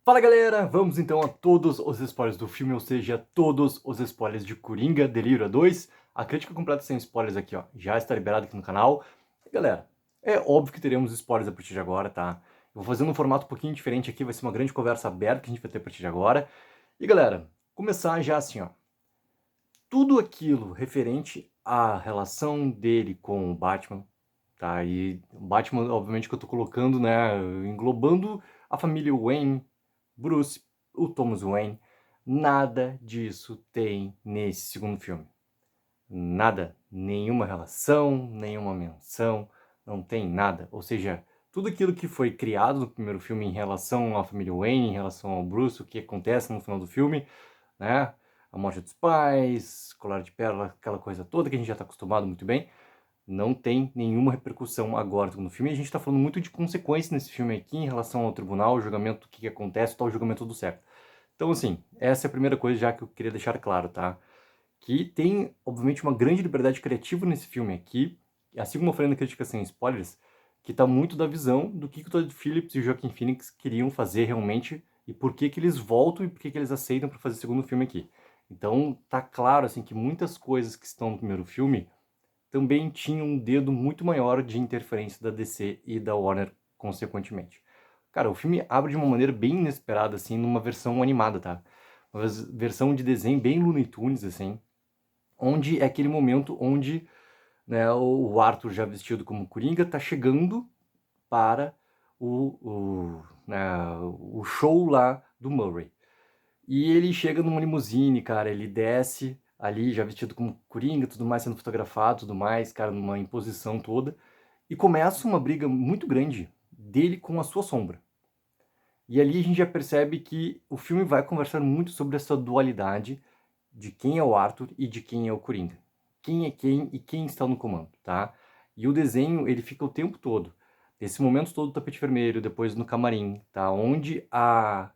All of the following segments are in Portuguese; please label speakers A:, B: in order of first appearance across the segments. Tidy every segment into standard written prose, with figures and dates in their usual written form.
A: Fala galera, vamos então a todos os spoilers do filme, ou seja, todos os spoilers de Coringa Delírio 2. A crítica completa sem spoilers aqui, ó, já está liberada aqui no canal. E galera, é óbvio que teremos spoilers a partir de agora, tá? Eu vou fazer um formato um pouquinho diferente aqui, vai ser uma grande conversa aberta que a gente vai ter a partir de agora. E galera, começar já assim, ó. Tudo aquilo referente à relação dele com o Batman, tá? E o Batman, obviamente, que eu tô colocando, né, englobando a família Wayne, Bruce, o Thomas Wayne, nada disso tem nesse segundo filme. Nada, nenhuma relação, nenhuma menção, não tem nada. Ou seja, tudo aquilo que foi criado no primeiro filme em relação à família Wayne, em relação ao Bruce, o que acontece no final do filme, né? A morte dos pais, colar de pérola, aquela coisa toda que a gente já está acostumado muito bem, não tem nenhuma repercussão agora no filme. E a gente está falando muito de consequências nesse filme aqui em relação ao tribunal, o julgamento, o que acontece, tal, o julgamento do certo. Então, assim, essa é a primeira coisa já que eu queria deixar claro, tá? Que tem, obviamente, uma grande liberdade criativa nesse filme aqui, assim como eu falei na crítica sem spoilers, que tá muito da visão do que o Todd Phillips e o Joaquin Phoenix queriam fazer realmente e por que eles voltam e por que eles aceitam para fazer o segundo filme aqui. Então, tá claro, assim, que muitas coisas que estão no primeiro filme também tinha um dedo muito maior de interferência da DC e da Warner, consequentemente. Cara, o filme abre de uma maneira bem inesperada, assim, numa versão animada, tá? Uma versão de desenho bem Looney Tunes, assim, onde é aquele momento onde, né, o Arthur, já vestido como Coringa, tá chegando para né, o show lá do Murray. E ele chega numa limusine, cara, ele desce ali já vestido como Coringa, tudo mais, sendo fotografado, tudo mais, cara, numa imposição toda, e começa uma briga muito grande dele com a sua sombra. E ali a gente já percebe que o filme vai conversar muito sobre essa dualidade de quem é o Arthur e de quem é o Coringa. Quem é quem e quem está no comando, tá? E o desenho, ele fica o tempo todo, esse momento todo do tapete vermelho, depois no camarim, tá? Onde a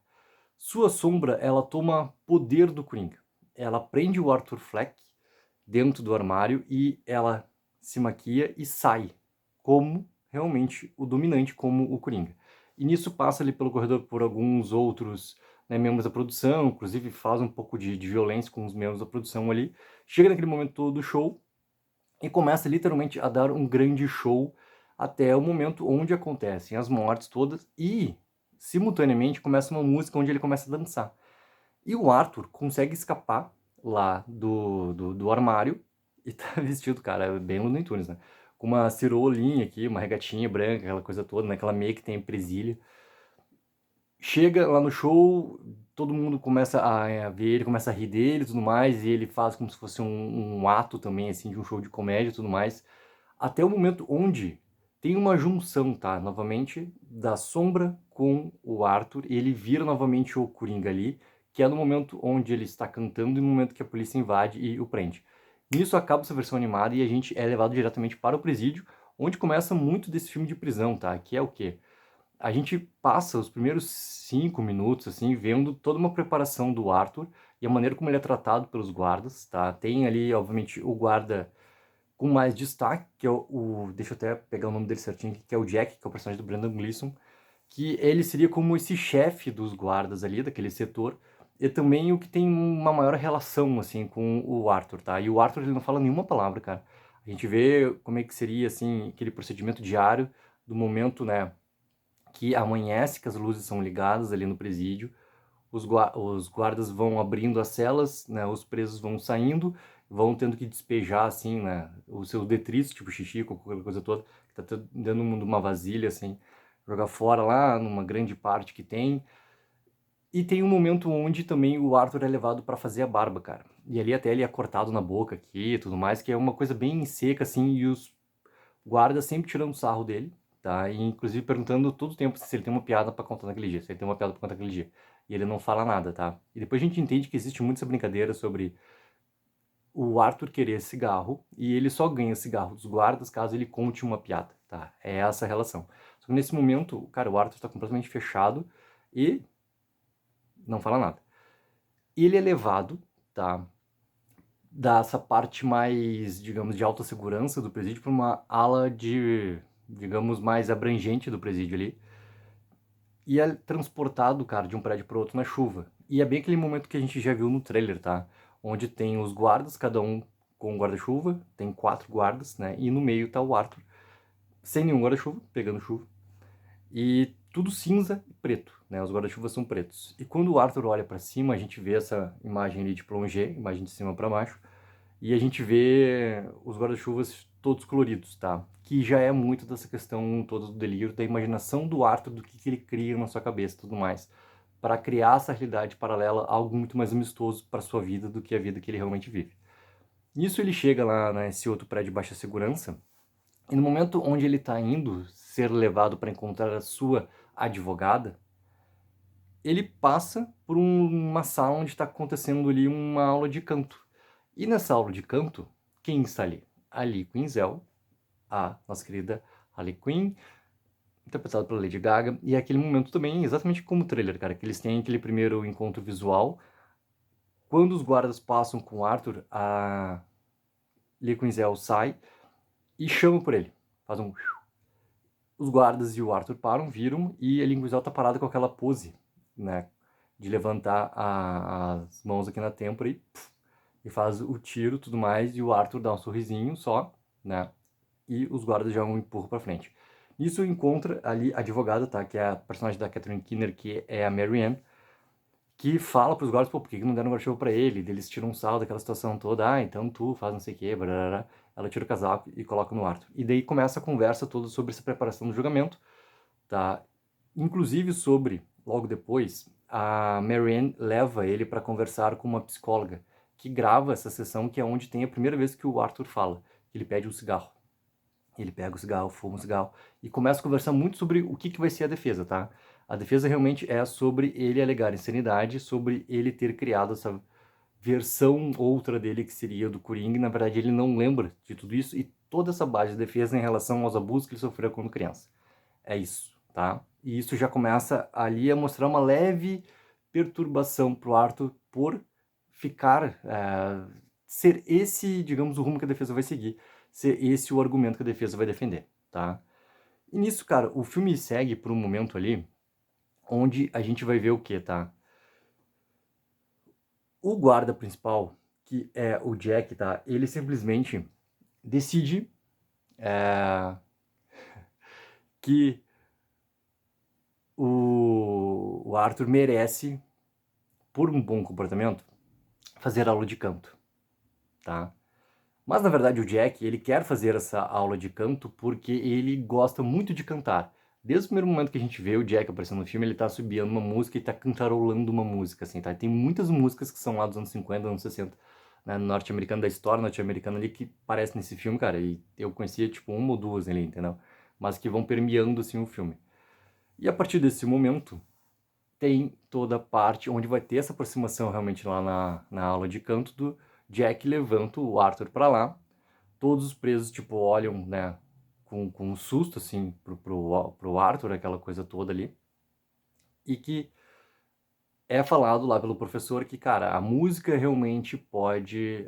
A: sua sombra, ela toma poder do Coringa. Ela prende o Arthur Fleck dentro do armário e ela se maquia e sai como realmente o dominante, como o Coringa. E nisso passa ali pelo corredor por alguns outros, né, membros da produção, inclusive faz um pouco de violência com os membros da produção ali. Chega naquele momento todo do show e começa literalmente a dar um grande show até o momento onde acontecem as mortes todas e, simultaneamente, começa uma música onde ele começa a dançar. E o Arthur consegue escapar lá do armário e tá vestido, cara, bem Looney Tunes, né? Com uma cirolinha aqui, uma regatinha branca, aquela coisa toda, né? Aquela meia que tem presilha. Chega lá no show, todo mundo começa a ver ele, começa a rir dele e tudo mais, e ele faz como se fosse um ato também, assim, de um show de comédia e tudo mais. Até o momento onde tem uma junção, tá? Novamente, da Sombra com o Arthur, e ele vira novamente o Coringa ali, que é no momento onde ele está cantando e no momento que a polícia invade e o prende. Nisso acaba essa versão animada e a gente é levado diretamente para o presídio, onde começa muito desse filme de prisão, tá? Que é o quê? A gente passa os primeiros 5 minutos, assim, vendo toda uma preparação do Arthur e a maneira como ele é tratado pelos guardas, tá? Tem ali, obviamente, o guarda com mais destaque, que é deixa eu até pegar o nome dele certinho, que é o Jack, que é o personagem do Brendan Gleeson, que ele seria como esse chefe dos guardas ali, daquele setor, e também o que tem uma maior relação, assim, com o Arthur, tá? E o Arthur, ele não fala nenhuma palavra, cara. A gente vê como é que seria, assim, aquele procedimento diário do momento, né, que amanhece, que as luzes são ligadas ali no presídio, os guardas vão abrindo as celas, né, os presos vão saindo, vão tendo que despejar, assim, né, os seus detritos, tipo xixi, qualquer coisa toda, que tá dentro de uma vasilha, assim, jogar fora lá, numa grande parte que tem. E tem um momento onde também o Arthur é levado pra fazer a barba, cara. E ali até ele é cortado na boca aqui e tudo mais, que é uma coisa bem seca, assim, e os guarda sempre tirando sarro dele, tá? E inclusive perguntando todo o tempo se ele tem uma piada pra contar naquele dia, se ele tem uma piada pra contar naquele dia. E ele não fala nada, tá? E depois a gente entende que existe muito essa brincadeira sobre o Arthur querer cigarro e ele só ganha cigarro dos guardas caso ele conte uma piada, tá? É essa a relação. Só que nesse momento, cara, o Arthur tá completamente fechado e não fala nada. Ele é levado, tá? Dessa parte mais, digamos, de alta segurança do presídio para uma ala de, digamos, mais abrangente do presídio ali, e é transportado, cara, de um prédio para outro na chuva. E é bem aquele momento que a gente já viu no trailer, tá? Onde tem os guardas, cada um com um guarda-chuva, tem 4 guardas, né? E no meio tá o Arthur, sem nenhum guarda-chuva, pegando chuva. E tudo cinza e preto, né? Os guarda-chuvas são pretos. E quando o Arthur olha para cima, a gente vê essa imagem ali de plongé, imagem de cima para baixo, e a gente vê os guarda-chuvas todos coloridos, tá? Que já é muito dessa questão toda do delírio, da imaginação do Arthur, do que ele cria na sua cabeça e tudo mais, para criar essa realidade paralela, algo muito mais amistoso para sua vida do que a vida que ele realmente vive. Nisso ele chega lá nesse outro prédio de baixa segurança, e no momento onde ele está indo ser levado para encontrar a sua advogada, ele passa por uma sala onde está acontecendo ali uma aula de canto. E nessa aula de canto, quem está ali? Ali Quinzel, a nossa querida Harley Quinn, interpretada pela Lady Gaga, e é aquele momento também, exatamente como o trailer, cara, que eles têm aquele primeiro encontro visual. Quando os guardas passam com o Arthur, a Lee Quinzel sai e chama por ele. Faz um... Os guardas e o Arthur param, viram, e a Lee Quinzel tá parada com aquela pose, né, de levantar as mãos aqui na têmpora e faz o tiro e tudo mais, e o Arthur dá um sorrisinho só, né, e os guardas já um empurram pra frente. Nisso encontra ali a advogada, tá, que é a personagem da Catherine Keener, que é a Marianne, que fala pros guardas, pô, por que não deram um guarda-chuva pra ele? Eles tiram um sal daquela situação toda, então tu faz não sei o que, blá. Ela tira o casaco e coloca no Arthur. E daí começa a conversa toda sobre essa preparação do julgamento, tá? Inclusive sobre, logo depois, a Marianne leva ele para conversar com uma psicóloga, que grava essa sessão, que é onde tem a primeira vez que o Arthur fala, que ele pede um cigarro. Ele pega o cigarro, fuma o cigarro e começa a conversar muito sobre o que vai ser a defesa, tá? A defesa realmente é sobre ele alegar insanidade, sobre ele ter criado essa versão outra dele que seria do Coringa, e na verdade ele não lembra de tudo isso, e toda essa base de defesa em relação aos abusos que ele sofreu quando criança. É isso, tá? E isso já começa ali a mostrar uma leve perturbação pro Arthur por ficar, ser esse, digamos, o rumo que a defesa vai seguir, ser esse o argumento que a defesa vai defender, tá? E nisso, cara, o filme segue por um momento ali onde a gente vai ver o que, tá? O guarda principal, que é o Jack, tá? Ele simplesmente decide que o Arthur merece, por um bom comportamento, fazer aula de canto, tá? Mas na verdade o Jack, ele quer fazer essa aula de canto porque ele gosta muito de cantar. Desde o primeiro momento que a gente vê o Jack aparecendo no filme, ele tá subindo uma música e tá cantarolando uma música, assim, tá? Tem muitas músicas que são lá dos anos 50, anos 60, né, norte-americano, da história norte-americana ali, que aparecem nesse filme, cara, e eu conhecia, tipo, uma ou duas ali, entendeu? Mas que vão permeando, assim, o filme. E a partir desse momento, tem toda a parte onde vai ter essa aproximação realmente lá na aula de canto do Jack levanta o Arthur pra lá, todos os presos, tipo, olham, né, com um susto, assim, pro Arthur, aquela coisa toda ali, e que é falado lá pelo professor que, cara, a música realmente pode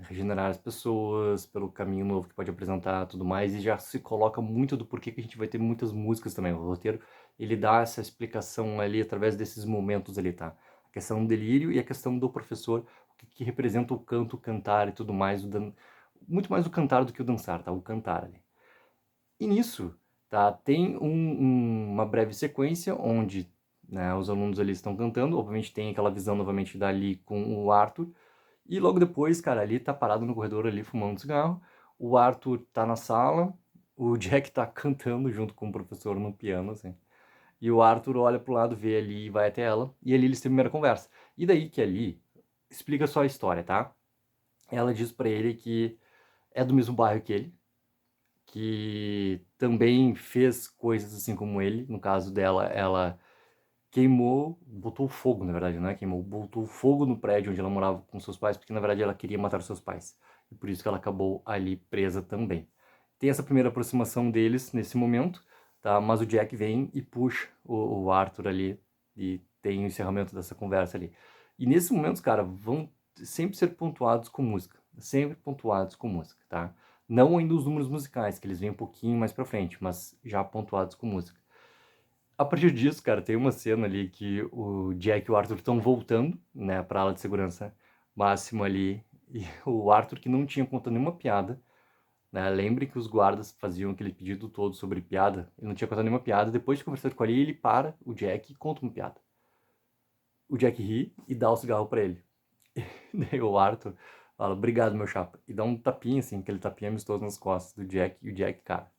A: regenerar as pessoas pelo caminho novo que pode apresentar tudo mais, e já se coloca muito do porquê que a gente vai ter muitas músicas também. O roteiro, ele dá essa explicação ali através desses momentos ali, tá? A questão do delírio e a questão do professor, o que representa o canto, o cantar e tudo mais, muito mais o cantar do que o dançar, tá? O cantar ali. E nisso, tá, tem uma breve sequência onde, né, os alunos ali estão cantando, obviamente tem aquela visão novamente dali com o Arthur, e logo depois, cara, ali tá parado no corredor ali fumando cigarro, o Arthur tá na sala, o Jack tá cantando junto com o professor no piano, assim, e o Arthur olha pro lado, vê ali e vai até ela, e ali eles têm a primeira conversa. E daí que ali explica só a história, tá? Ela diz pra ele que é do mesmo bairro que ele, que também fez coisas assim como ele. No caso dela, ela queimou, botou fogo, na verdade, não é queimou, botou fogo no prédio onde ela morava com seus pais, porque na verdade ela queria matar os seus pais. E por isso que ela acabou ali presa também. Tem essa primeira aproximação deles nesse momento, tá? Mas o Jack vem e puxa o Arthur ali e tem o encerramento dessa conversa ali. E nesses momentos, cara, vão sempre ser pontuados com música. Sempre pontuados com música, tá? Não ainda os números musicais, que eles vêm um pouquinho mais pra frente, mas já pontuados com música. A partir disso, cara, tem uma cena ali que o Jack e o Arthur estão voltando, né, pra ala de segurança máxima ali, e o Arthur, que não tinha contado nenhuma piada, né, lembre que os guardas faziam aquele pedido todo sobre piada, ele não tinha contado nenhuma piada, depois de conversar com ele para o Jack e conta uma piada. O Jack ri e dá o cigarro pra ele. Daí o Arthur fala, obrigado, meu chapa, e dá um tapinha, assim, aquele tapinha amistoso nas costas do Jack, e o Jack, cara,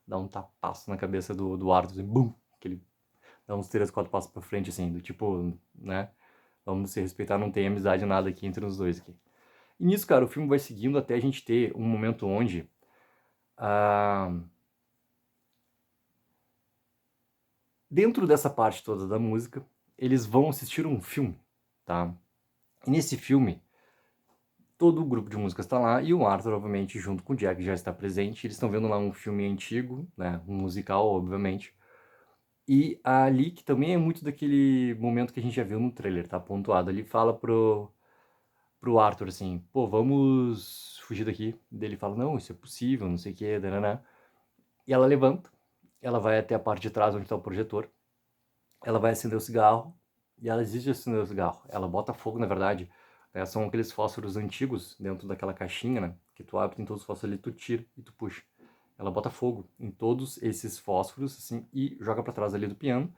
A: dá um tapaço na cabeça do Arthur, assim, bum, aquele dá uns 3, 4 passos pra frente, assim, do tipo, né? Vamos se respeitar, não tem amizade nada aqui entre os dois aqui. E nisso, cara, o filme vai seguindo até a gente ter um momento onde ah, dentro dessa parte toda da música, eles vão assistir um filme, tá? E nesse filme, todo o grupo de músicas está lá e o Arthur, obviamente, junto com o Jack, já está presente. Eles estão vendo lá um filme antigo, né? Um musical, obviamente. E a Ali, que também é muito daquele momento que a gente já viu no trailer, tá pontuado. Ele fala pro Arthur assim, pô, vamos fugir daqui. Daí ele fala, não, isso é possível, não sei o que, danana. E ela levanta, ela vai até a parte de trás onde está o projetor, ela vai acender o cigarro, e ela desiste de acender o cigarro. Ela bota fogo, na verdade, né, são aqueles fósforos antigos dentro daquela caixinha, né, que tu abre, tem todos os fósforos ali, tu tira e tu puxa. Ela bota fogo em todos esses fósforos, assim, e joga para trás ali do piano,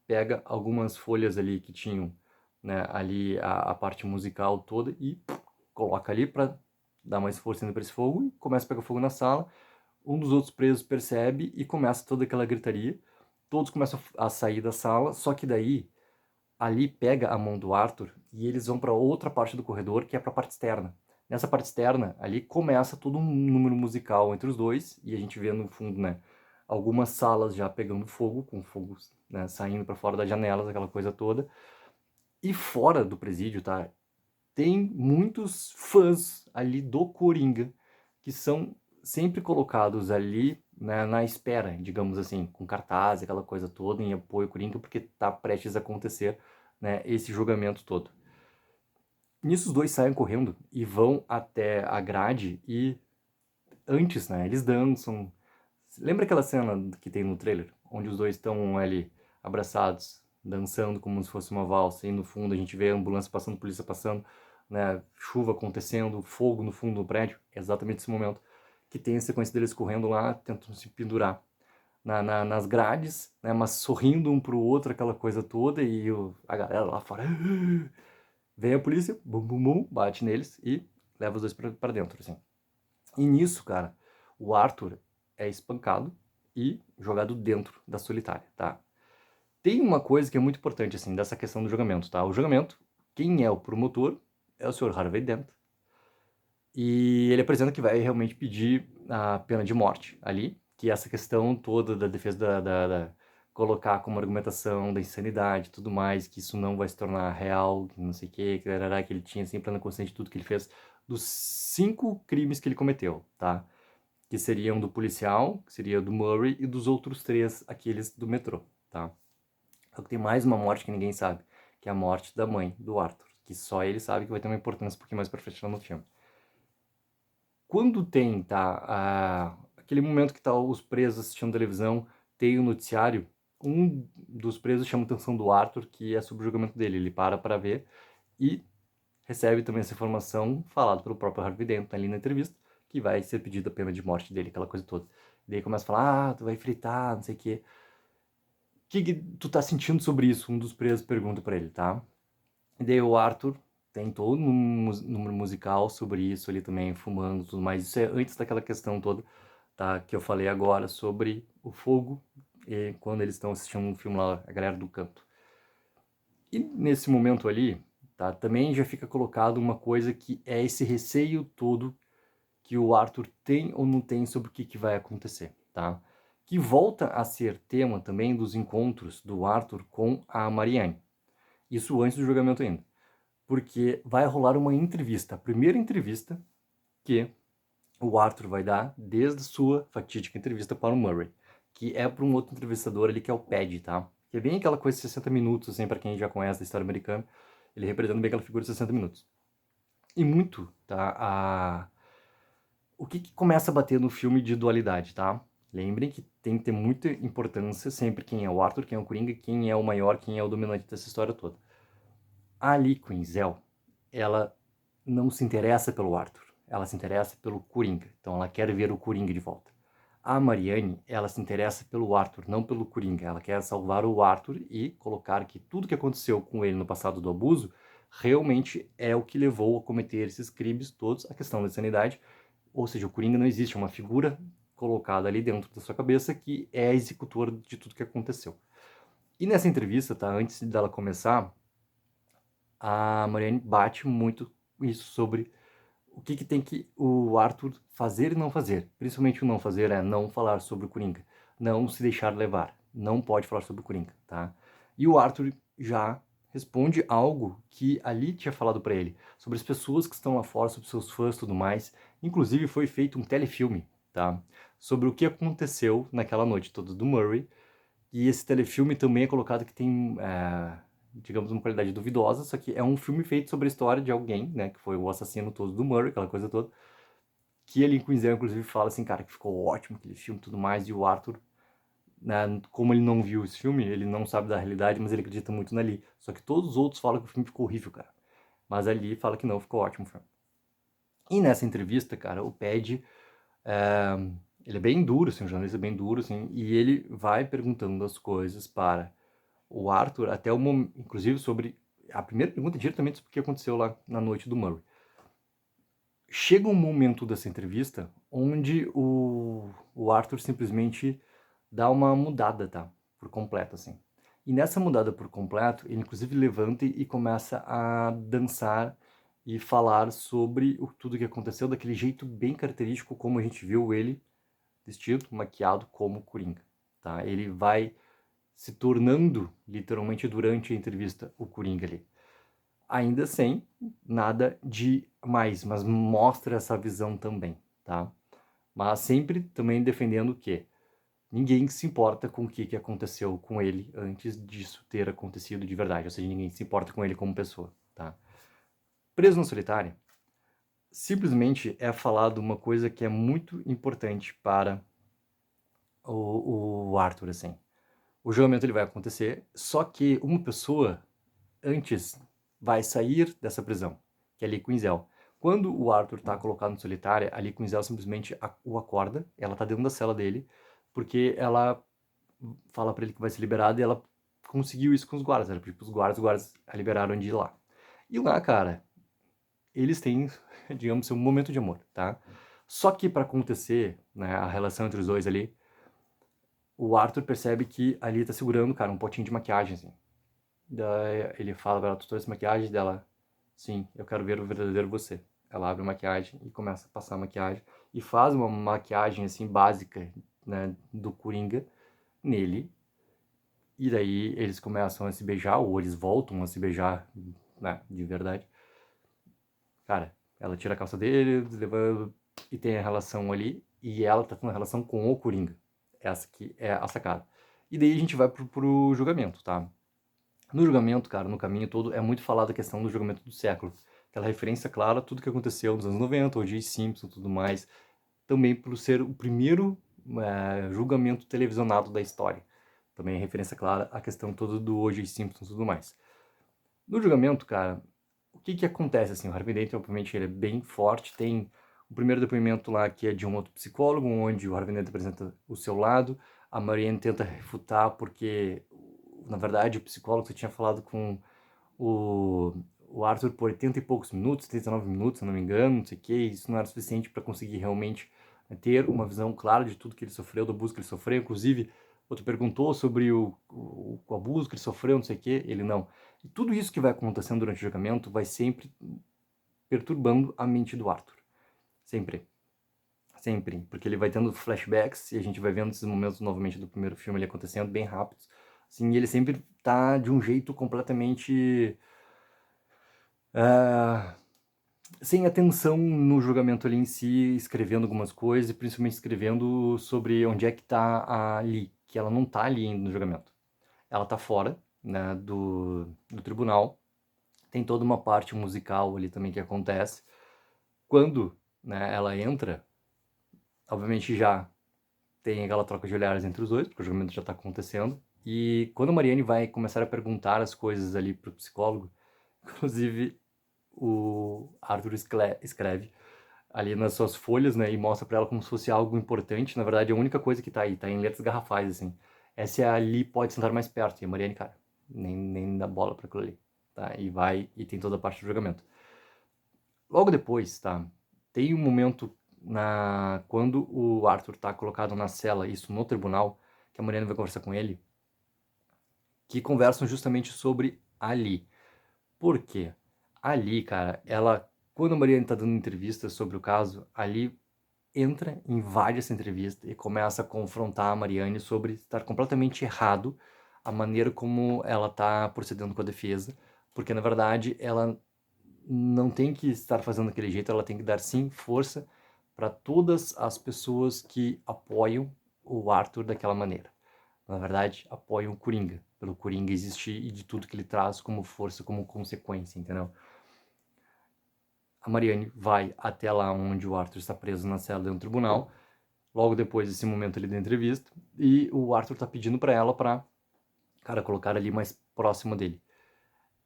A: pega algumas folhas ali que tinham, né, ali a parte musical toda e coloca ali para dar mais força ainda para esse fogo e começa a pegar fogo na sala. Um dos outros presos percebe e começa toda aquela gritaria. Todos começam a sair da sala, só que daí ali pega a mão do Arthur e eles vão para outra parte do corredor, que é para a parte externa. Nessa parte externa, ali começa todo um número musical entre os dois e a gente vê no fundo, né, algumas salas já pegando fogo, com fogo, né, saindo para fora das janelas, aquela coisa toda. E fora do presídio, tá? Tem muitos fãs ali do Coringa que são sempre colocados ali, né, na espera, digamos assim, com cartaz, aquela coisa toda, em apoio ao Coringa, porque tá prestes a acontecer, né, esse julgamento todo. Nisso os dois saem correndo e vão até a grade e antes, né, eles dançam. Lembra aquela cena que tem no trailer, onde os dois estão ali abraçados, dançando como se fosse uma valsa, e no fundo a gente vê a ambulância passando, a polícia passando, né, chuva acontecendo, fogo no fundo do prédio, é exatamente esse momento que tem a sequência deles correndo lá, tentando se pendurar nas grades, né, mas sorrindo um pro outro, aquela coisa toda, e a galera lá fora, vem a polícia, bum, bum, bum, bate neles e leva os dois pra dentro, assim. E nisso, cara, o Arthur é espancado e jogado dentro da solitária, tá? Tem uma coisa que é muito importante, assim, dessa questão do julgamento, tá? O julgamento, quem é o promotor é o Sr. Harvey Dent. E ele apresenta que vai realmente pedir a pena de morte ali, que essa questão toda da defesa colocar como argumentação da insanidade e tudo mais, que isso não vai se tornar real, que não sei o que ele tinha sempre plena consciência de tudo que ele fez, dos 5 crimes que ele cometeu, tá? Que seriam do policial, que seria do Murray, e dos outros 3, aqueles do metrô, tá? Só que tem mais uma morte que ninguém sabe, que é a morte da mãe do Arthur, que só ele sabe que vai ter uma importância um pouquinho mais pra frente no filme. Quando tem, tá, aquele momento que tá os presos assistindo televisão, tem o noticiário, um dos presos chama a atenção do Arthur, que é sobre o julgamento dele, ele para ver e recebe também essa informação falada pelo próprio Harvey Dent ali na entrevista, que vai ser pedida a pena de morte dele, aquela coisa toda. E daí começa a falar, tu vai fritar, não sei o quê. O que tu tá sentindo sobre isso? Um dos presos pergunta pra ele, tá? E daí o Arthur tem todo um número musical sobre isso ali também, fumando e tudo mais. Isso é antes daquela questão toda, tá? Que eu falei agora sobre o fogo e quando eles estão assistindo um filme lá, a galera do canto. E nesse momento ali, tá? Também já fica colocado uma coisa que é esse receio todo que o Arthur tem ou não tem sobre o que vai acontecer, tá? Que volta a ser tema também dos encontros do Arthur com a Marianne. Isso antes do julgamento ainda. Porque vai rolar uma entrevista, a primeira entrevista que o Arthur vai dar desde a sua fatídica entrevista para o Murray, que é para um outro entrevistador ali que é o Paddy, tá? Que é bem aquela coisa de 60 minutos, assim, para quem já conhece da história americana, ele representa bem aquela figura de 60 minutos. E muito, tá? O que começa a bater no filme de dualidade, tá? Lembrem que tem que ter muita importância sempre quem é o Arthur, quem é o Coringa, quem é o maior, quem é o dominante dessa história toda. A Lee Quinzel, ela não se interessa pelo Arthur, ela se interessa pelo Coringa, então ela quer ver o Coringa de volta. A Marianne, ela se interessa pelo Arthur, não pelo Coringa, ela quer salvar o Arthur e colocar que tudo que aconteceu com ele no passado do abuso realmente é o que levou a cometer esses crimes todos, a questão da insanidade, ou seja, o Coringa não existe, é uma figura colocada ali dentro da sua cabeça que é a executora de tudo que aconteceu. E nessa entrevista, tá, antes dela começar, a Marianne bate muito isso sobre o que tem que o Arthur fazer e não fazer. Principalmente o não fazer é não falar sobre o Coringa, não se deixar levar, não pode falar sobre o Coringa, tá? E o Arthur já responde algo que ali tinha falado para ele, sobre as pessoas que estão lá fora, sobre seus fãs e tudo mais. Inclusive foi feito um telefilme, tá? Sobre o que aconteceu naquela noite toda do Murray. E esse telefilme também é colocado que tem, digamos, uma qualidade duvidosa, só que é um filme feito sobre a história de alguém, né, que foi o assassino todo do Murray, aquela coisa toda, que ali em Quinzel, inclusive, fala assim, cara, que ficou ótimo aquele filme e tudo mais, e o Arthur, né, como ele não viu esse filme, ele não sabe da realidade, mas ele acredita muito nali. Só que todos os outros falam que o filme ficou horrível, cara. Mas ali fala que não, ficou ótimo o filme. E nessa entrevista, cara, o Pad, é, ele é bem duro, assim, um jornalista bem duro, assim, e ele vai perguntando as coisas para o Arthur, até o momento, inclusive sobre a primeira pergunta diretamente sobre o que aconteceu lá na noite do Murray. Chega um momento dessa entrevista onde o Arthur simplesmente dá uma mudada, tá? Por completo, assim. E nessa mudada por completo, ele inclusive levanta e começa a dançar e falar sobre tudo que aconteceu daquele jeito bem característico como a gente viu ele vestido, maquiado como Coringa, tá? Ele vai se tornando, literalmente, durante a entrevista, o Coringa ali. Ainda sem nada de mais, mas mostra essa visão também, tá? Mas sempre também defendendo que ninguém se importa com o que aconteceu com ele antes disso ter acontecido de verdade, ou seja, ninguém se importa com ele como pessoa, tá? Preso na Solitária, simplesmente é falado uma coisa que é muito importante para o Arthur, assim. O julgamento ele vai acontecer, só que uma pessoa antes vai sair dessa prisão, que é a Lee Quinzel. Quando o Arthur está colocado no solitária, a Lee Quinzel simplesmente o acorda, ela está dentro da cela dele, porque ela fala para ele que vai ser liberado e ela conseguiu isso com os guardas, ela pediu para os guardas a liberaram de ir lá. E lá, cara, eles têm, digamos, um momento de amor, tá? Só que para acontecer, né, a relação entre os dois ali, o Arthur percebe que ali tá segurando, cara, um potinho de maquiagem, assim. Daí ele fala pra ela, tu trouxe maquiagem? Dela, sim, eu quero ver o verdadeiro você. Ela abre a maquiagem e começa a passar a maquiagem e faz uma maquiagem assim básica, né, do Coringa nele. E daí eles começam a se beijar, ou eles voltam a se beijar, né, de verdade. Cara, ela tira a calça dele, leva e tem a relação ali, e ela tá tendo a relação com o Coringa. Essa que é a sacada. E daí a gente vai pro julgamento, tá? No julgamento, cara, no caminho todo, é muito falado a questão do julgamento do século. Aquela referência clara a tudo que aconteceu nos anos 90, o J. Simpson e tudo mais. Também por ser o primeiro julgamento televisionado da história. Também é referência clara à questão toda do O.J. Simpson e tudo mais. No julgamento, cara, o que acontece, assim? O Harvey Dent, obviamente, ele é bem forte. Tem o primeiro depoimento lá, que é de um outro psicólogo, onde o Harvey Dent apresenta o seu lado. A Marianne tenta refutar, porque, na verdade, o psicólogo que tinha falado com o, o Arthur por 80 e poucos minutos, 39 minutos, se não me engano, não sei o que, isso não era suficiente para conseguir realmente ter uma visão clara de tudo que ele sofreu, do abuso que ele sofreu. Inclusive, outro perguntou sobre o abuso que ele sofreu, não sei o que, ele não. E tudo isso que vai acontecendo durante o julgamento vai sempre perturbando a mente do Arthur. Sempre. Sempre. Porque ele vai tendo flashbacks e a gente vai vendo esses momentos novamente do primeiro filme ele acontecendo bem rápidos. Assim, e ele sempre tá de um jeito completamente sem atenção no julgamento ali em si, escrevendo algumas coisas e principalmente escrevendo sobre onde é que tá ali, que ela não tá ali ainda no julgamento. Ela tá fora, né, do tribunal. Tem toda uma parte musical ali também que acontece. Quando, né, ela entra, obviamente já tem aquela troca de olhares entre os dois, porque o julgamento já tá acontecendo. E quando a Marianne vai começar a perguntar as coisas ali pro psicólogo, inclusive o Arthur escreve ali nas suas folhas, né, e mostra pra ela como se fosse algo importante. Na verdade, é a única coisa que tá aí, tá em letras garrafais, assim. Essa é ali, pode sentar mais perto. E a Marianne, cara, nem dá bola pra aquilo ali, tá? E vai e tem toda a parte do julgamento. Logo depois, tá? Tem um momento quando o Arthur tá colocado na cela, isso no tribunal, que a Marianne vai conversar com ele, que conversam justamente sobre Ali. Por quê? Ali, cara, quando a Marianne tá dando entrevistas sobre o caso, Ali entra em várias entrevistas e começa a confrontar a Marianne sobre estar completamente errado a maneira como ela tá procedendo com a defesa, porque na verdade ela não tem que estar fazendo daquele jeito, ela tem que dar sim força para todas as pessoas que apoiam o Arthur daquela maneira. Na verdade, apoiam o Coringa, pelo Coringa existir e de tudo que ele traz como força, como consequência, entendeu? A Marianne vai até lá onde o Arthur está preso na cela dentro do tribunal, logo depois desse momento ali da entrevista, e o Arthur tá pedindo para ela para, cara, colocar ali mais próximo dele.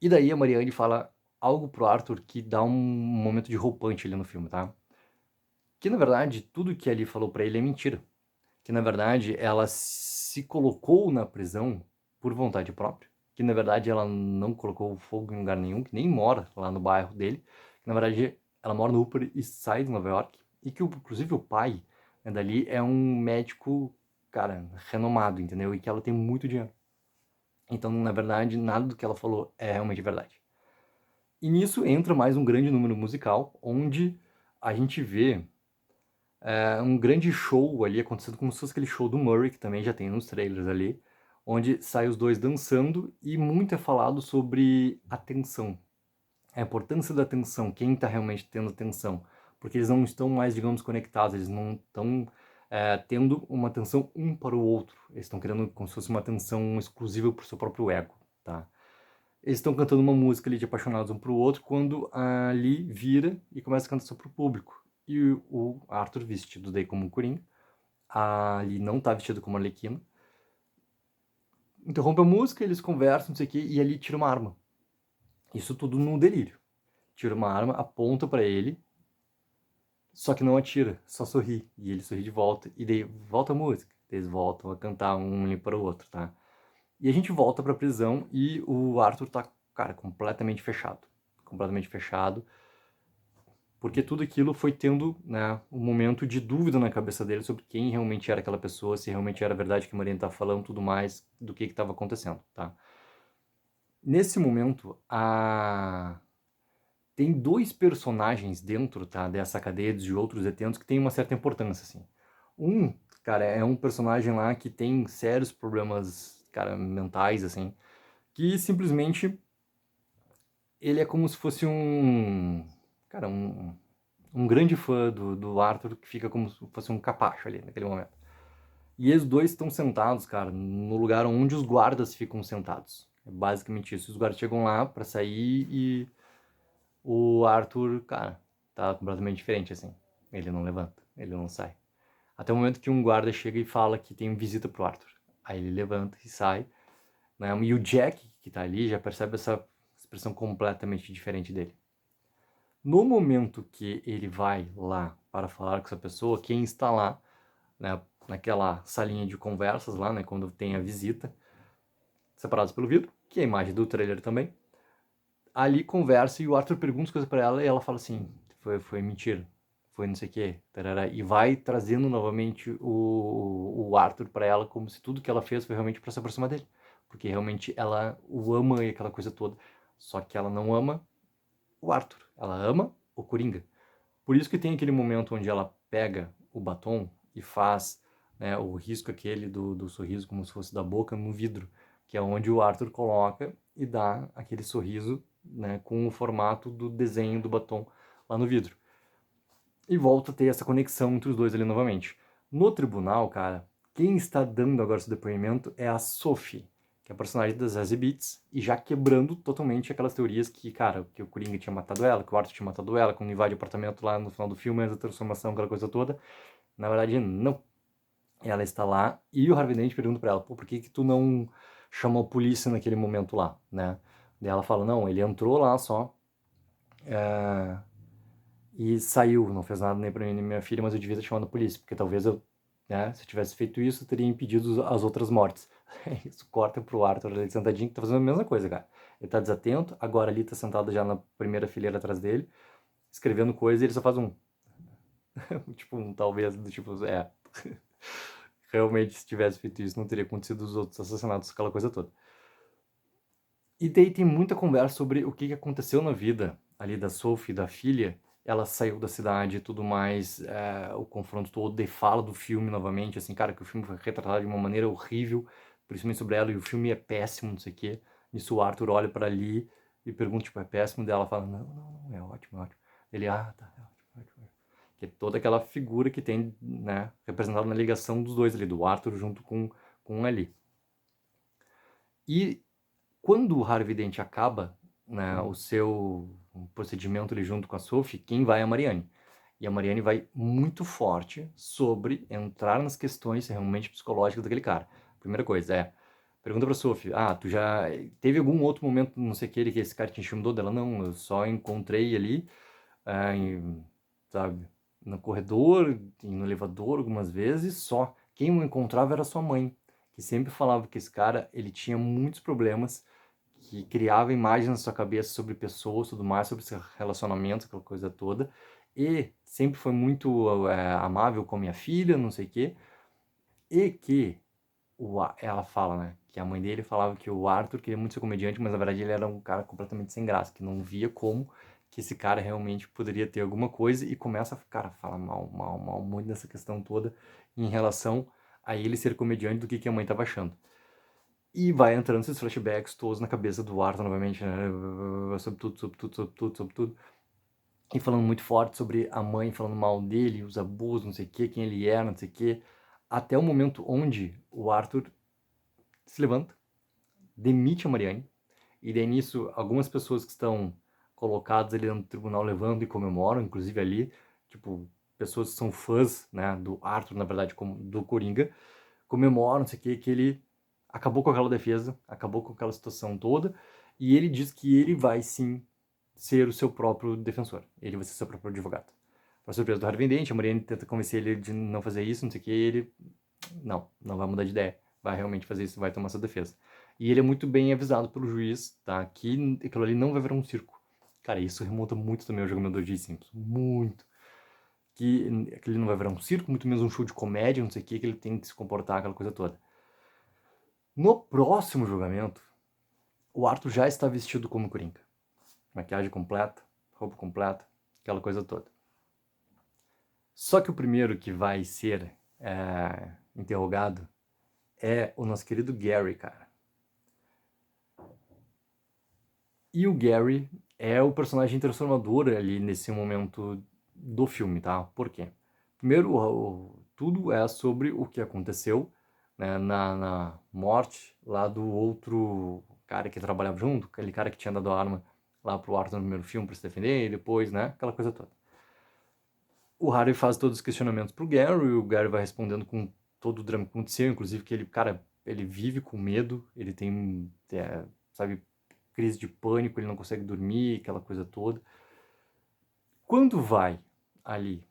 A: E daí a Marianne fala algo pro Arthur que dá um momento de roupante ali no filme, tá? Que na verdade tudo que ali falou pra ele é mentira. Que na verdade ela se colocou na prisão por vontade própria. Que na verdade ela não colocou fogo em lugar nenhum, que nem mora lá no bairro dele. Que na verdade ela mora no Upper East Side de Nova York. E que inclusive o pai, né, dali é um médico, cara, renomado, entendeu? E que ela tem muito dinheiro. Então, na verdade, nada do que ela falou é realmente verdade. E nisso entra mais um grande número musical, onde a gente vê um grande show ali acontecendo, como se fosse aquele show do Murray, que também já tem nos trailers ali, onde sai os dois dançando e muito é falado sobre atenção, a importância da atenção, quem está realmente tendo atenção, porque eles não estão mais, digamos, conectados, eles não estão tendo uma atenção um para o outro, eles estão querendo como se fosse uma atenção exclusiva para o seu próprio ego, tá? Eles estão cantando uma música ali de apaixonados um pro outro, quando a Lee vira e começa a cantar só pro público. E o Arthur, vestido daí como Coringa, a Lee não tá vestida como Arlequina, interrompe a música, eles conversam, não sei o que, e a Lee tira uma arma. Isso tudo num delírio. Tira uma arma, aponta pra ele, só que não atira, só sorri. E ele sorri de volta, e daí volta a música. Eles voltam a cantar um ali para o outro, tá? E a gente volta pra prisão e o Arthur tá, cara, completamente fechado. Completamente fechado. Porque tudo aquilo foi tendo, né, um momento de dúvida na cabeça dele sobre quem realmente era aquela pessoa, se realmente era verdade que a Mariana estava falando, tudo mais do que estava acontecendo, tá? Nesse momento, tem dois personagens dentro, tá, dessa cadeia de outros detentos que tem uma certa importância, assim. Um, cara, é um personagem lá que tem sérios problemas, cara, mentais, assim, que simplesmente ele é como se fosse cara, um grande fã do Arthur que fica como se fosse um capacho ali naquele momento. E eles dois estão sentados, cara, no lugar onde os guardas ficam sentados. É basicamente isso. Os guardas chegam lá pra sair e o Arthur, cara, tá completamente diferente assim. Ele não levanta, ele não sai. Até o momento que um guarda chega e fala que tem visita pro Arthur. Aí ele levanta e sai, né? E o Jack, que tá ali, já percebe essa expressão completamente diferente dele. No momento que ele vai lá para falar com essa pessoa, quem está lá, né, naquela salinha de conversas lá, né, quando tem a visita, separados pelo vidro, que é a imagem do trailer também, ali conversa e o Arthur pergunta as coisas para ela e ela fala assim, foi mentira, foi não sei o que, tarará, e vai trazendo novamente o Arthur para ela como se tudo que ela fez foi realmente para se aproximar dele, porque realmente ela o ama e aquela coisa toda, só que ela não ama o Arthur, ela ama o Coringa. Por isso que tem aquele momento onde ela pega o batom e faz, né, o risco aquele do sorriso como se fosse da boca no vidro, que é onde o Arthur coloca e dá aquele sorriso, né, com o formato do desenho do batom lá no vidro. E volta a ter essa conexão entre os dois ali novamente. No tribunal, cara, quem está dando agora esse depoimento é a Sophie, que é a personagem das Zazie Beetz, e já quebrando totalmente aquelas teorias que, cara, que o Coringa tinha matado ela, que o Arthur tinha matado ela, quando invade o apartamento lá no final do filme, antes da transformação, aquela coisa toda. Na verdade, não. ela está lá e o Harvey Dent pergunta pra ela, pô, por que que tu não chamou a polícia naquele momento lá, né? Daí ela fala, não, ele entrou lá só e saiu, não fez nada nem pra mim nem minha filha, mas eu devia ter chamado a polícia, porque talvez eu, né, se eu tivesse feito isso, eu teria impedido as outras mortes. Isso corta pro Arthur ali sentadinho, que tá fazendo a mesma coisa, cara. Ele tá desatento, agora ali tá sentado já na primeira fileira atrás dele, escrevendo coisa e ele só faz um, tipo, um talvez, do tipo, realmente se tivesse feito isso não teria acontecido os outros assassinatos, aquela coisa toda. E daí tem muita conversa sobre o que aconteceu na vida ali da Sophie, da filha. Ela saiu da cidade e tudo mais, o confronto todo, e fala do filme novamente, assim, cara, que o filme foi retratado de uma maneira horrível, principalmente sobre ela, e o filme é péssimo, não sei o quê. Nisso o Arthur olha pra ali e pergunta, tipo, é péssimo? Dela fala, não, não, não, é ótimo, é ótimo. Ele, tá, é ótimo, é ótimo. Que é toda aquela figura que tem, né, representada na ligação dos dois ali, do Arthur junto com ali. E quando o Harvey Dent acaba, né, o seu procedimento ali junto com a Sophie, quem vai é a Marianne. E a Marianne vai muito forte sobre entrar nas questões realmente psicológicas daquele cara. Primeira coisa pergunta pra Sophie, tu já teve algum outro momento, não sei o que esse cara te intimidou dela? Não, eu só encontrei ali, sabe, no corredor, no elevador algumas vezes, só. Quem o encontrava era sua mãe, que sempre falava que esse cara, ele tinha muitos problemas, que criava imagens na sua cabeça sobre pessoas, tudo mais, sobre seus relacionamentos, aquela coisa toda, e sempre foi muito amável com minha filha, não sei o quê, e que ela fala, né, que a mãe dele falava que o Arthur queria muito ser comediante, mas na verdade ele era um cara completamente sem graça, que não via como que esse cara realmente poderia ter alguma coisa, e começa a, cara, falar mal, muito dessa questão toda em relação a ele ser comediante, do que a mãe tava achando. E vai entrando esses flashbacks todos na cabeça do Arthur novamente, né? Sobre tudo, sobre tudo, sobre tudo, sobre tudo. E falando muito forte sobre a mãe, falando mal dele, os abusos, não sei o que, quem ele era, não sei o que. Até o momento onde o Arthur se levanta, demite a Marianne. E daí nisso, algumas pessoas que estão colocadas ali no tribunal levantam e comemoram, inclusive ali, tipo, pessoas que são fãs, né, do Arthur, na verdade, como do Coringa, comemoram, não sei o que ele acabou com aquela defesa, acabou com aquela situação toda, e ele diz que ele vai sim ser o seu próprio defensor, ele vai ser seu próprio advogado. Para surpresa do Harvey Dent, a Marianne tenta convencer ele de não fazer isso, não sei o que, ele não vai mudar de ideia, vai realmente fazer isso, vai tomar sua defesa. E ele é muito bem avisado pelo juiz, tá, que aquilo ali não vai virar um circo. Cara, isso remonta muito também ao jogador de Simpsons, muito. Que ele não vai virar um circo, muito menos um show de comédia, não sei o que ele tem que se comportar, aquela coisa toda. No próximo julgamento, o Arthur já está vestido como Coringa. Maquiagem completa, roupa completa, aquela coisa toda. Só que o primeiro que vai ser interrogado é o nosso querido Gary, cara. E o Gary é o personagem transformador ali nesse momento do filme, tá? Por quê? Primeiro, tudo é sobre o que aconteceu, né, na morte lá do outro cara que trabalhava junto, aquele cara que tinha dado a arma lá pro Arthur no primeiro filme pra se defender, e depois, né, aquela coisa toda. O Harry faz todos os questionamentos pro Gary, e o Gary vai respondendo com todo o drama que aconteceu, inclusive que ele, cara, ele vive com medo, ele tem, sabe, crise de pânico, ele não consegue dormir, aquela coisa toda. Quando vai ali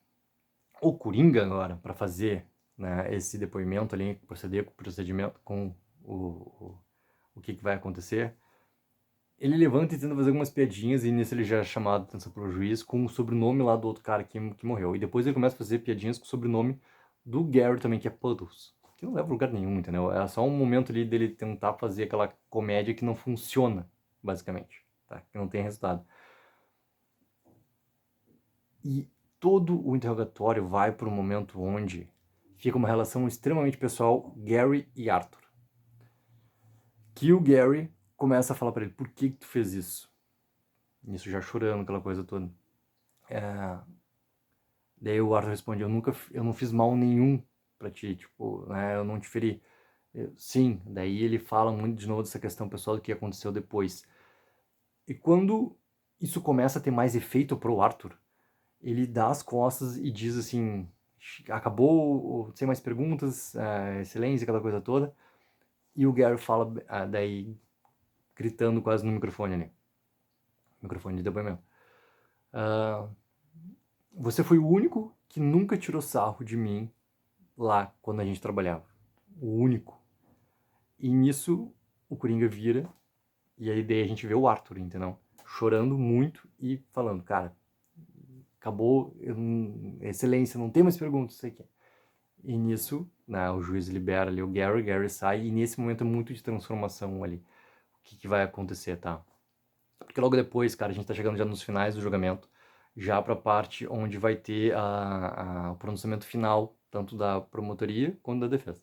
A: o Coringa agora para fazer, né, esse depoimento ali, proceder com o procedimento, com o que vai acontecer, ele levanta e tenta fazer algumas piadinhas, e nisso ele já é chamado a atenção pelo juiz com o sobrenome lá do outro cara que morreu. E depois ele começa a fazer piadinhas com o sobrenome do Gary também, que é Puddles, que não leva a lugar nenhum, entendeu? É só um momento ali dele tentar fazer aquela comédia que não funciona, basicamente, tá? Que não tem resultado. E todo o interrogatório vai para um momento onde fica uma relação extremamente pessoal, Gary e Arthur. Que o Gary começa a falar para ele, por que tu fez isso? Isso já chorando, aquela coisa toda. Daí o Arthur responde, eu não fiz mal nenhum pra ti, tipo, né, eu não te feri. Sim, daí ele fala muito de novo dessa questão pessoal do que aconteceu depois. E quando isso começa a ter mais efeito pro Arthur, ele dá as costas e diz assim, acabou, sem mais perguntas, silêncio, aquela coisa toda. E o Gary fala, daí, gritando quase no microfone ali. Microfone de depoimento. Você foi o único que nunca tirou sarro de mim lá quando a gente trabalhava. O único. E nisso o Coringa vira, e aí daí a gente vê o Arthur, entendeu? Chorando muito e falando, cara, acabou, excelência, não tem mais perguntas, sei que. E nisso, né, o juiz libera ali o Gary sai, e nesse momento é muito de transformação ali. O que vai acontecer, tá? Porque logo depois, cara, a gente tá chegando já nos finais do julgamento, já pra parte onde vai ter o pronunciamento final, tanto da promotoria quanto da defesa.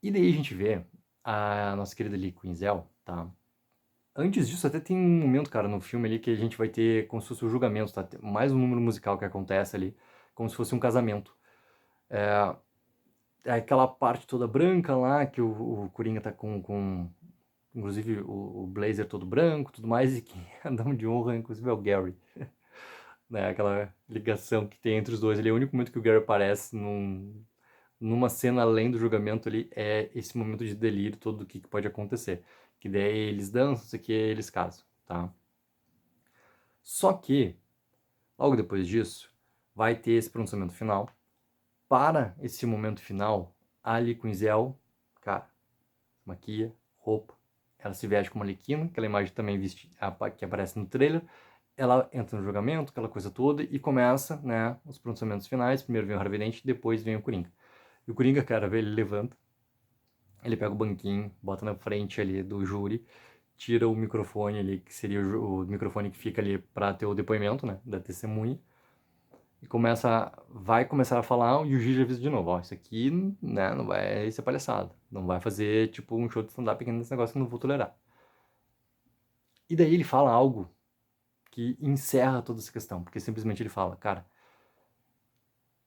A: E daí a gente vê a nossa querida Lee Quinzel, tá? Antes disso, até tem um momento, cara, no filme ali que a gente vai ter como se fosse o julgamento, tá? Mais um número musical que acontece ali, como se fosse um casamento. É aquela parte toda branca lá, que o Coringa tá com inclusive o blazer todo branco, tudo mais, e quem é a dama de honra, inclusive, é o Gary. Né? Aquela ligação que tem entre os dois. Ele é o único momento que o Gary aparece numa cena além do julgamento ali, é esse momento de delírio todo do que pode acontecer. Que daí eles dançam, isso aqui, eles casam, tá? Só que, logo depois disso, vai ter esse pronunciamento final. Para esse momento final, a Ali Quinzel, cara, maquia, roupa, ela se veste como Arlequina, aquela imagem também que aparece no trailer. Ela entra no julgamento, aquela coisa toda, e começa, né, os pronunciamentos finais. Primeiro vem o Harvey Dent, depois vem o Coringa. E o Coringa, cara, ele levanta, ele pega o banquinho, bota na frente ali do júri, tira o microfone ali, que seria o microfone que fica ali para ter o depoimento, né, da testemunha, e vai começar a falar, e o juiz avisa de novo, ó, isso aqui, né, não vai ser palhaçada, não vai fazer, tipo, um show de stand-up aqui nesse negócio que eu não vou tolerar. E daí ele fala algo que encerra toda essa questão, porque simplesmente ele fala, cara,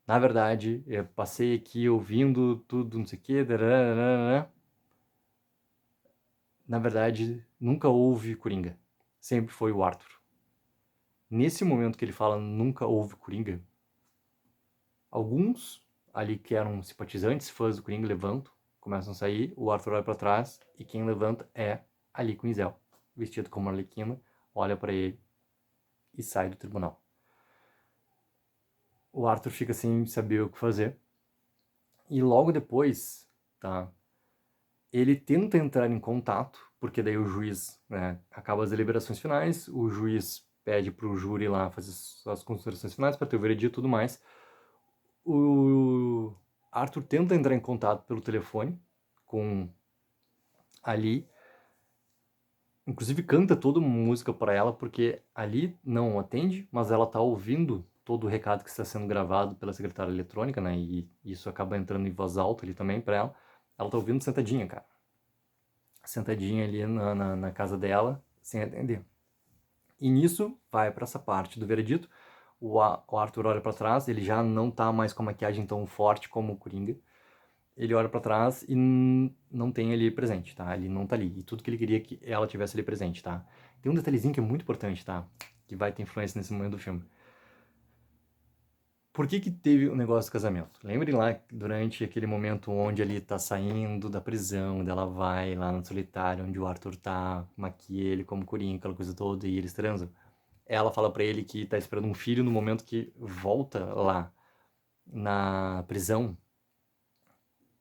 A: na verdade, eu passei aqui ouvindo tudo, não sei o que, na verdade, nunca houve Coringa, sempre foi o Arthur. Nesse momento que ele fala nunca houve Coringa, alguns ali que eram simpatizantes, fãs do Coringa, levantam, começam a sair, o Arthur olha pra trás, e quem levanta é a Lee Quinzel, vestido como Arlequina, olha pra ele e sai do tribunal. O Arthur fica sem saber o que fazer, e logo depois, tá, ele tenta entrar em contato, porque daí o juiz, né, acaba as deliberações finais, o juiz pede pro júri lá fazer as considerações finais para ter o veredito e tudo mais. O Arthur tenta entrar em contato pelo telefone com Ali, inclusive canta toda uma música para ela, porque Ali não atende, mas ela tá ouvindo todo o recado que está sendo gravado pela secretária eletrônica, né, e isso acaba entrando em voz alta ali também para ela. Ela tá ouvindo sentadinha, cara. Sentadinha ali na casa dela, sem atender. E nisso, vai para essa parte do veredito, o Arthur olha para trás, ele já não tá mais com a maquiagem tão forte como o Coringa, ele olha para trás e não tem ele presente, tá? Ele não tá ali, e tudo que ele queria que ela tivesse ali presente, tá? Tem um detalhezinho que é muito importante, tá? Que vai ter influência nesse momento do filme. Por que teve o negócio do casamento? Lembrem lá, durante aquele momento onde ele tá saindo da prisão, onde ela vai lá no solitário, onde o Arthur tá, maquia ele como Coringa, aquela coisa toda, e eles transam. Ela fala pra ele que tá esperando um filho no momento que volta lá na prisão,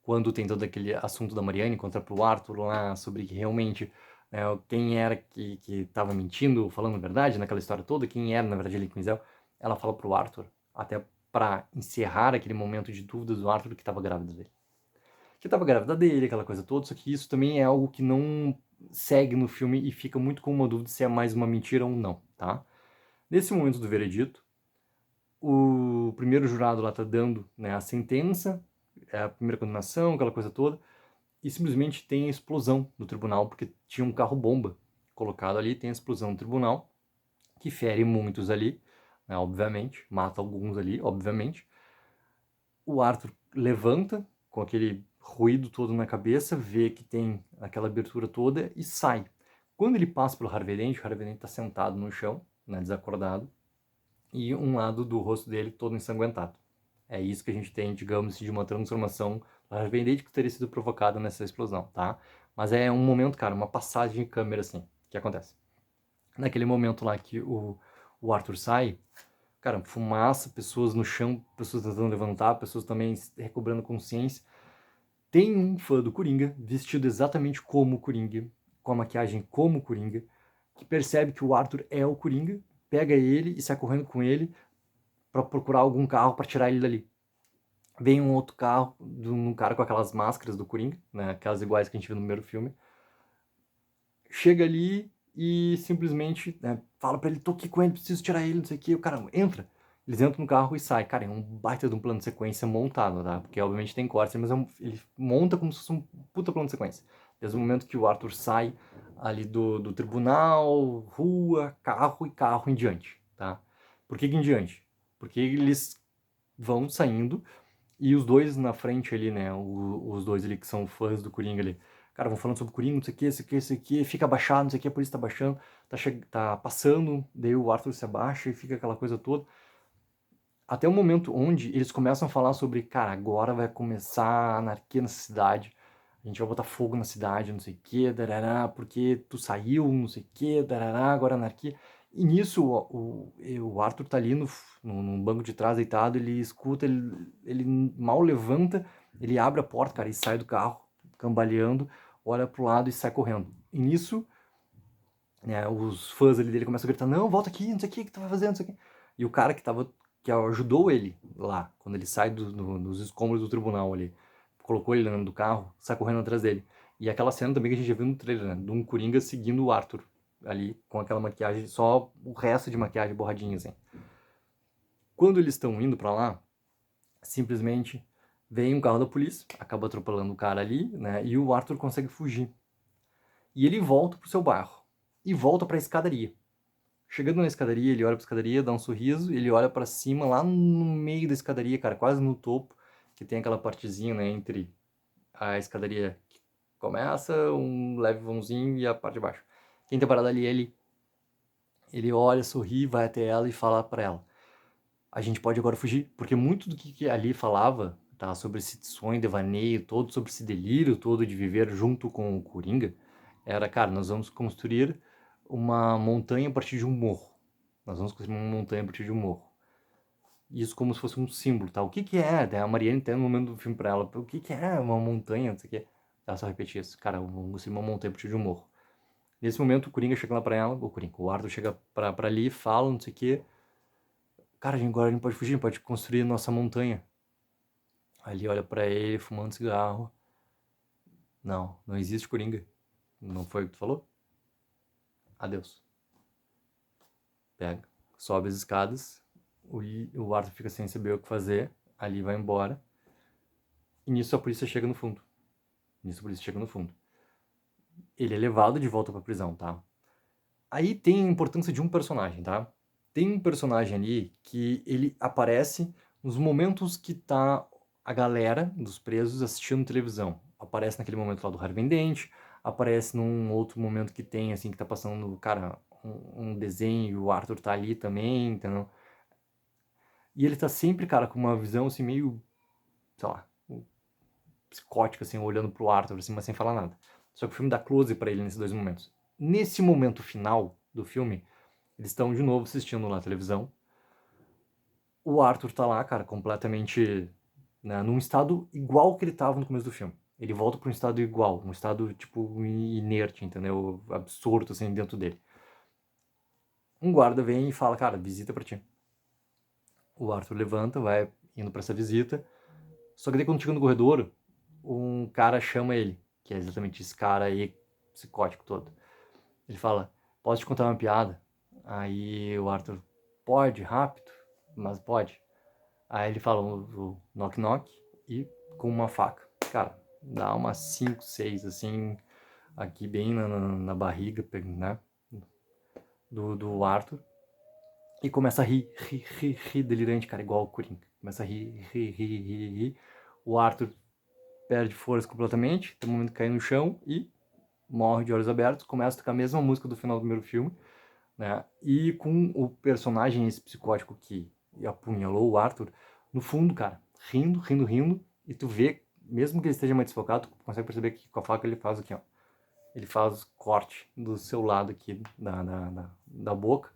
A: quando tem todo aquele assunto da Marianne contra pro Arthur lá, sobre que realmente quem era que tava mentindo, falando a verdade naquela história toda, quem era na verdade ali Quinzel. Ela fala pro Arthur, até pra encerrar aquele momento de dúvidas do Arthur, que tava grávida dele. Que tava grávida dele, aquela coisa toda, só que isso também é algo que não segue no filme e fica muito com uma dúvida se é mais uma mentira ou não, tá? Nesse momento do veredito, o primeiro jurado lá tá dando, né, a sentença, a primeira condenação, aquela coisa toda, e simplesmente tem a explosão no tribunal, porque tinha um carro-bomba colocado ali, tem a explosão no tribunal, que fere muitos ali, né, obviamente, mata alguns ali, obviamente. O Arthur levanta com aquele ruído todo na cabeça, vê que tem aquela abertura toda e sai. Quando ele passa pelo Harvey Dent, o Harvey Dent tá sentado no chão, né, desacordado, e um lado do rosto dele todo ensanguentado. É isso que a gente tem, digamos, de uma transformação do Harvey Dent que teria sido provocada nessa explosão, tá? Mas é um momento, cara, uma passagem de câmera, assim, que acontece. Naquele momento lá que o Arthur sai, cara, fumaça, pessoas no chão, pessoas tentando levantar, pessoas também recobrando consciência. Tem um fã do Coringa, vestido exatamente como o Coringa, com a maquiagem como o Coringa, que percebe que o Arthur é o Coringa, pega ele e sai correndo com ele pra procurar algum carro pra tirar ele dali. Vem um outro carro, um cara com aquelas máscaras do Coringa, né, aquelas iguais que a gente viu no primeiro filme. Chega ali e simplesmente, né, fala pra ele, tô aqui com ele, preciso tirar ele, não sei o que, o cara entra. Eles entram no carro e saem. Cara, é um baita de um plano de sequência montado, tá? Porque obviamente tem cortes, mas ele monta como se fosse um puta plano de sequência. Desde o momento que o Arthur sai ali do tribunal, rua, carro e carro em diante, tá? Por que em diante? Porque eles vão saindo e os dois na frente ali, né? Os dois ali que são fãs do Coringa ali. Cara, vão falando sobre o Coringa, não sei o que, isso aqui, isso aqui, fica abaixado, não sei o que, a polícia tá baixando, tá passando, daí o Arthur se abaixa e fica aquela coisa toda. Até o momento onde eles começam a falar sobre, cara, agora vai começar a anarquia nessa cidade, a gente vai botar fogo na cidade, não sei o que, darará, porque tu saiu, não sei o que, darará, agora anarquia. E nisso o Arthur tá ali no banco de trás deitado, ele escuta, ele mal levanta, ele abre a porta, cara, e sai do carro, cambaleando, olha pro lado e sai correndo. E nisso, né, os fãs ali dele começam a gritar, não, volta aqui, não sei o que tu vai fazendo, não sei o que. E o cara que ajudou ele lá, quando ele sai dos escombros do tribunal ali, colocou ele dentro do carro, sai correndo atrás dele. E aquela cena também que a gente já viu no trailer, né, de um Coringa seguindo o Arthur, ali, com aquela maquiagem, só o resto de maquiagem borradinha, assim. Quando eles estão indo pra lá, simplesmente vem um carro da polícia, acaba atropelando o cara ali, né, e o Arthur consegue fugir. E ele volta pro seu bairro, e volta pra escadaria. Chegando na escadaria, ele olha pra escadaria, dá um sorriso, ele olha pra cima, lá no meio da escadaria, cara, quase no topo, que tem aquela partezinha, né, entre a escadaria que começa, um leve vãozinho e a parte de baixo. Quem tá parado ali, ele olha, sorri, vai até ela e fala pra ela, a gente pode agora fugir, porque muito do que ali falava, tá, sobre esse sonho, devaneio todo, sobre esse delírio todo de viver junto com o Coringa, era, cara, nós vamos construir uma montanha a partir de um morro. Nós vamos construir uma montanha a partir de um morro. Isso como se fosse um símbolo, tá? O que que é? Daí a Marianne tem no momento do filme pra ela, o que que é uma montanha, não sei o quê. Ela só repetia isso, cara, vamos construir uma montanha a partir de um morro. Nesse momento o Coringa chega lá pra ela, o Arthur chega pra ali, fala, não sei o quê. Cara, agora a gente pode fugir, a gente pode construir nossa montanha. Ali olha pra ele, fumando cigarro. Não, não existe Coringa. Não foi o que tu falou? Adeus. Pega, sobe as escadas, o Arthur fica sem saber o que fazer, ali vai embora. E nisso a polícia chega no fundo. Ele é levado de volta pra prisão, tá? Aí tem a importância de um personagem, tá? Tem um personagem ali que ele aparece nos momentos que tá a galera dos presos assistindo televisão. Aparece naquele momento lá do Harvey Dent, aparece num outro momento que tem, assim, que tá passando, cara, um desenho e o Arthur tá ali também, entendeu? E ele tá sempre, cara, com uma visão, assim, meio, sei lá, psicótica, assim, olhando pro Arthur, assim, mas sem falar nada. Só que o filme dá close pra ele nesses dois momentos. Nesse momento final do filme, eles estão de novo assistindo lá a televisão. O Arthur tá lá, cara, completamente, né, num estado igual que ele tava no começo do filme. Ele volta pra um estado igual, um estado, tipo, inerte, entendeu? Absurdo, assim, dentro dele. Um guarda vem e fala, cara, visita pra ti. O Arthur levanta, vai indo pra essa visita. Só que daí quando chega no corredor, um cara chama ele, que é exatamente esse cara aí, psicótico todo. Ele fala, posso te contar uma piada? Aí o Arthur, pode, rápido, mas pode. Aí ele fala o knock knock e com uma faca. Cara, dá umas 5, 6, assim, aqui bem na barriga, né, do Arthur. E começa a rir delirante, cara, igual o Coringa. Começa a rir. O Arthur perde força completamente, tem um momento que cai no chão e morre de olhos abertos. Começa a tocar a mesma música do final do primeiro filme, né? E com o personagem esse psicótico que apunhalou o Arthur, no fundo, cara, rindo, rindo, rindo, e tu vê, mesmo que ele esteja mais desfocado, tu consegue perceber que com a faca ele faz aqui, ó. Ele faz corte do seu lado aqui da boca,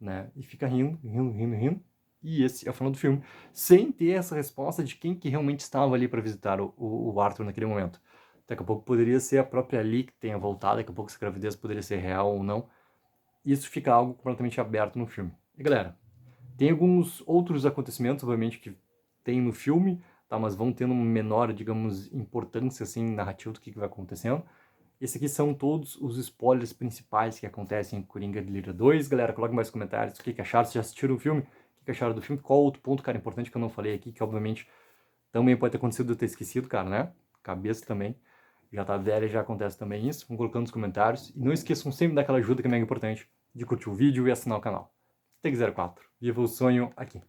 A: né? E fica rindo, rindo, rindo, rindo. E esse é o final do filme, sem ter essa resposta de quem que realmente estava ali para visitar o Arthur naquele momento. Daqui a pouco poderia ser a própria Lee que tenha voltado, daqui a pouco essa gravidez poderia ser real ou não. Isso fica algo completamente aberto no filme. E galera, tem alguns outros acontecimentos, obviamente, que tem no filme, tá? Mas vão tendo uma menor, digamos, importância, assim, narrativa do que vai acontecendo. Esses aqui são todos os spoilers principais que acontecem em Coringa Delírio 2. Galera, coloquem mais comentários o que acharam, se já assistiram o filme, o que acharam do filme, qual outro ponto, cara, importante que eu não falei aqui, que obviamente também pode ter acontecido de eu ter esquecido, cara, né? Cabeça também. Já tá velha, já acontece também isso. Vão colocando nos comentários. E não esqueçam sempre daquela ajuda que é mega importante, de curtir o vídeo e assinar o canal. Take 04. Viva o sonho aqui.